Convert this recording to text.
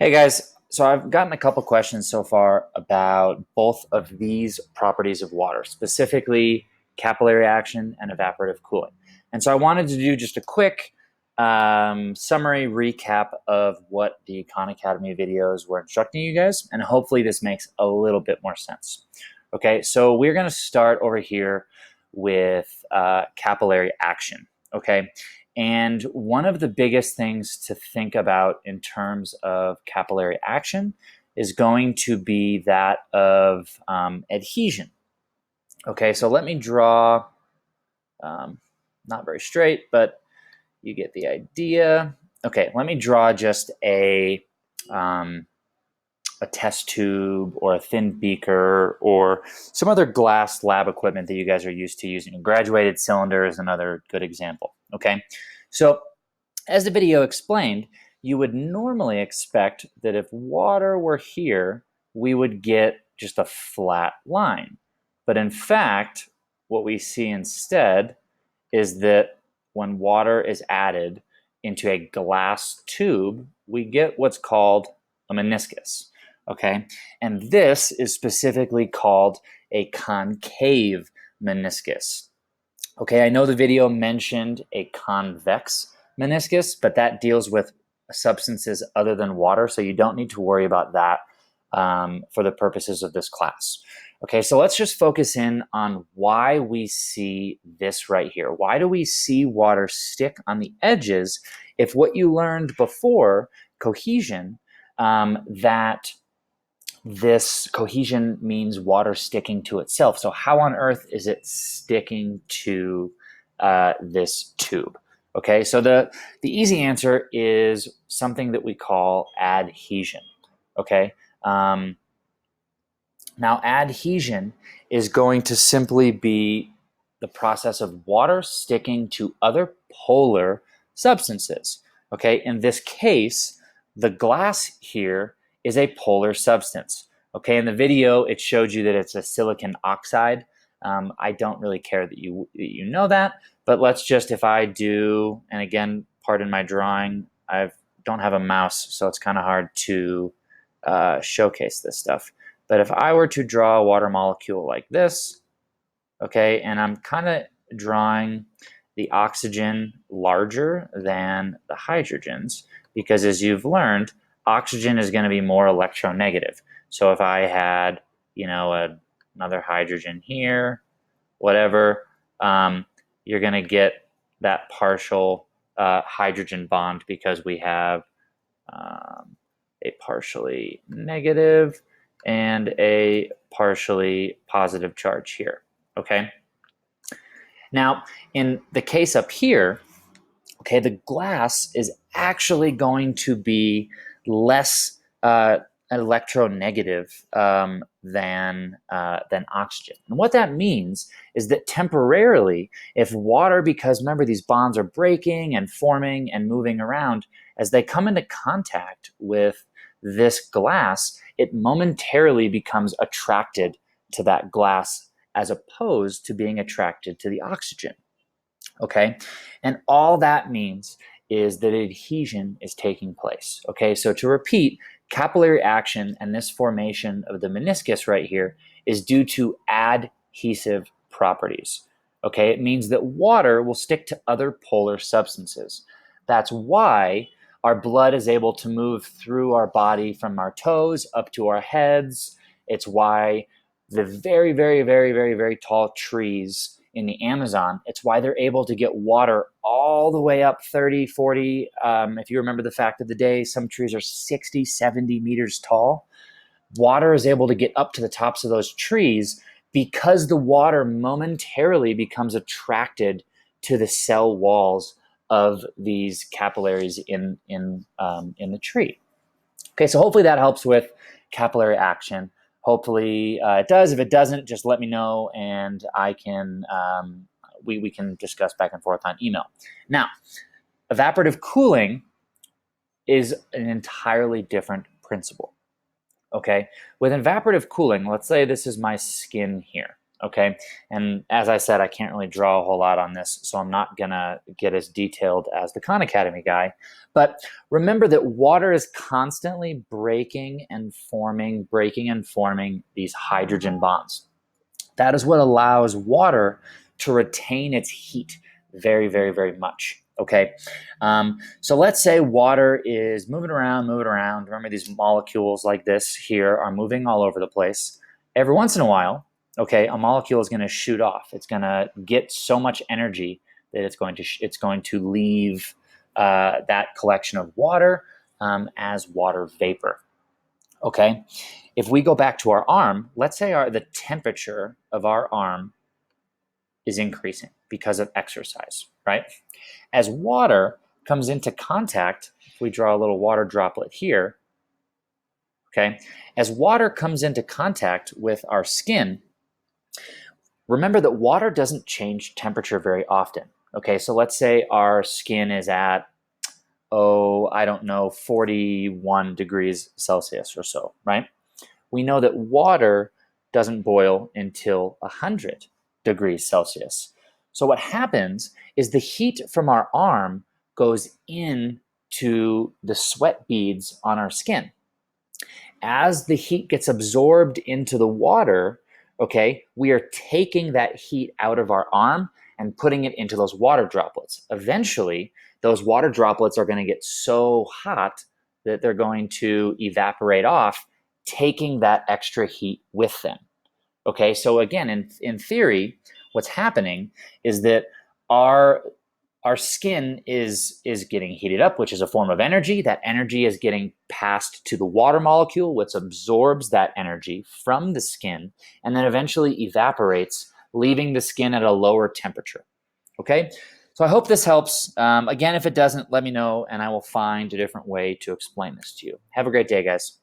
Hey guys, so I've gotten a couple questions so far about both of these properties of water, specifically capillary action and evaporative cooling. And so I wanted to do just a quick summary recap of what the Khan Academy videos were instructing you guys, and hopefully this makes a little bit more sense. Okay, so we're going to start over here with capillary action. Okay, and one of the biggest things to think about in terms of capillary action is going to be that of adhesion. Okay, so let me draw, not very straight, but you get the idea. Okay, let me draw just a test tube or a thin beaker or some other glass lab equipment that you guys are used to using. A graduated cylinder is another good example. Okay, so as the video explained, you would normally expect that if water were here, we would get just a flat line. But in fact, what we see instead is that when water is added into a glass tube, we get what's called a meniscus. Okay, and this is specifically called a concave meniscus. Okay, I know the video mentioned a convex meniscus, but that deals with substances other than water, so you don't need to worry about that for the purposes of this class. Okay, so let's just focus in on why we see this right here. Why do we see water stick on the edges if what you learned before, cohesion, that this cohesion means water sticking to itself. So how on earth is it sticking to this tube? Okay, so the easy answer is something that we call adhesion. Okay, now adhesion is going to simply be the process of water sticking to other polar substances. Okay, in this case, the glass here is a polar substance. Okay, in the video, it showed you that it's a silicon oxide. I don't really care that you know that, but let's just, if I do, and again, pardon my drawing, I don't have a mouse, so it's kind of hard to showcase this stuff. But if I were to draw a water molecule like this, okay, and I'm kind of drawing the oxygen larger than the hydrogens, because as you've learned, oxygen is going to be more electronegative. So if I had, another hydrogen here, whatever, you're going to get that partial hydrogen bond because we have a partially negative and a partially positive charge here. Okay. Now, in the case up here, okay, the glass is actually going to be less electronegative than oxygen. And what that means is that temporarily, if water, because remember these bonds are breaking and forming and moving around, as they come into contact with this glass, it momentarily becomes attracted to that glass as opposed to being attracted to the oxygen. Okay, and all that means is that adhesion is taking place. Okay, so to repeat, capillary action and this formation of the meniscus right here is due to adhesive properties. Okay, it means that water will stick to other polar substances. That's why our blood is able to move through our body from our toes up to our heads. It's why the very, very, very, very, very tall trees in the Amazon, it's why they're able to get water all the way up 30, 40. If you remember the fact of the day, some trees are 60, 70 meters tall. Water is able to get up to the tops of those trees because the water momentarily becomes attracted to the cell walls of these capillaries in the tree. Okay, so hopefully that helps with capillary action. Hopefully it does. If it doesn't, just let me know, and I can we can discuss back and forth on email. Now, evaporative cooling is an entirely different principle. Okay, with evaporative cooling, let's say this is my skin here. Okay. And as I said, I can't really draw a whole lot on this, so I'm not going to get as detailed as the Khan Academy guy. But remember that water is constantly breaking and forming these hydrogen bonds. That is what allows water to retain its heat very, very, very much. Okay. So let's say water is moving around, moving around. Remember, these molecules like this here are moving all over the place. Every once in a while, okay, a molecule is going to shoot off. It's going to get so much energy that it's going to leave that collection of water as water vapor. Okay, if we go back to our arm, let's say the temperature of our arm is increasing because of exercise, right? As water comes into contact, if we draw a little water droplet here, okay, as water comes into contact with our skin, remember that water doesn't change temperature very often. Okay, so let's say our skin is at, I don't know, 41 degrees Celsius or so, right? We know that water doesn't boil until 100 degrees Celsius. So what happens is the heat from our arm goes into the sweat beads on our skin. As the heat gets absorbed into the water, okay, we are taking that heat out of our arm and putting it into those water droplets. Eventually, those water droplets are going to get so hot that they're going to evaporate off, taking that extra heat with them. Okay, so again, in theory, what's happening is that our skin is getting heated up, which is a form of energy. That energy is getting passed to the water molecule, which absorbs that energy from the skin and then eventually evaporates, leaving the skin at a lower temperature. Okay, so I hope this helps. Again, if it doesn't, let me know and I will find a different way to explain this to you. Have a great day, guys.